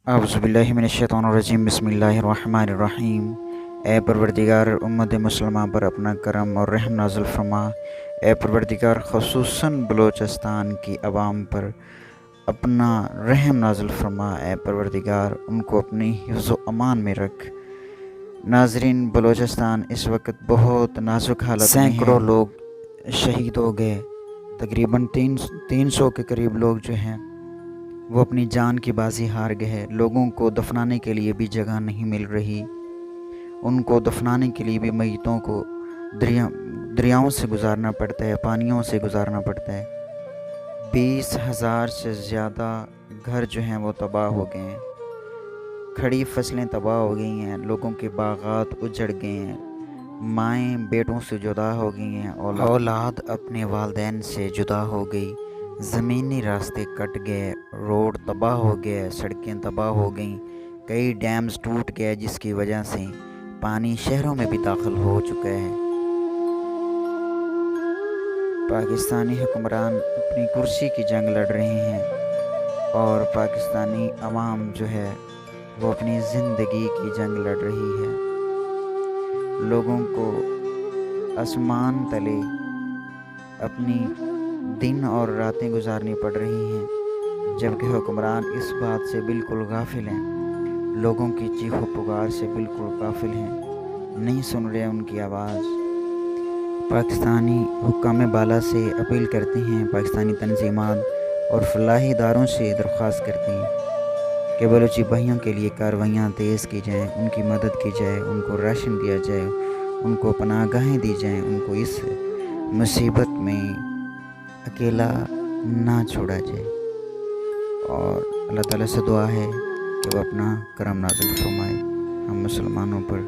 अऊज़ुबिल्लाहि मिनश्शैतानिर्रजीम बिस्मिल्लाहिर्रहमानिर्रहीम। ए परवरदिगार उम्मत मुसलमा पर अपना करम और रहम नाज़िल फरमा। ए परवरदिगार ख़ुसूसन बलोचिस्तान की आवाम पर अपना रहम नाज़िल फरमा। ए परवरदिगार उनको अपनी हिफ्ज़ व अमान में रख। नाज़रीन, बलोचिस्तान इस वक्त बहुत नाजुक हालत में है। सैकड़ों लोग शहीद हो गए। तकरीबन 300 के करीब लोग जो हैं वो अपनी जान की बाजी हार गए हैं। लोगों को दफनाने के लिए भी जगह नहीं मिल रही। उनको दफनाने के लिए भी मैयतों को दरियाओं से गुजारना पड़ता है, पानियों से गुजारना पड़ता है। 20,000 से ज़्यादा घर जो हैं वो तबाह हो गए हैं। खड़ी फसलें तबाह हो गई हैं। लोगों के बागात उजड़ गए हैं। माएँ बेटों से जुदा हो गई हैं। औलाद अपने वालिदैन से जुदा हो गई। ज़मीनी रास्ते कट गए, रोड तबाह हो गए, सड़कें तबाह हो गईं। कई डैम्स टूट गए जिसकी वजह से पानी शहरों में भी दाखिल हो चुका है। पाकिस्तानी हुक्मरान अपनी कुर्सी की जंग लड़ रहे हैं और पाकिस्तानी अवाम जो है वो अपनी ज़िंदगी की जंग लड़ रही है। लोगों को आसमान तले अपनी दिन और रातें गुजारनी पड़ रही हैं, जबकि हुक्मरान इस बात से बिल्कुल गाफिल हैं। लोगों की चीखो पुकार से बिल्कुल गाफिल हैं, नहीं सुन रहे उनकी आवाज़। पाकिस्तानी हुक्काम बाला से अपील करते हैं, पाकिस्तानी तंजीमात और फलाही इदारों से दरख्वास्त करते हैं कि बलूची भाइयों के लिए कार्रवाइयाँ तेज़ की जाएँ, उनकी मदद की जाए, उनको राशन दिया जाए, उनको पनाहगाहें दी जाएँ, उनको इस मुसीबत में अकेला ना छोड़ा जाए। और अल्लाह ताला से दुआ है कि वो अपना करम नाज़िल फरमाए हम मुसलमानों पर।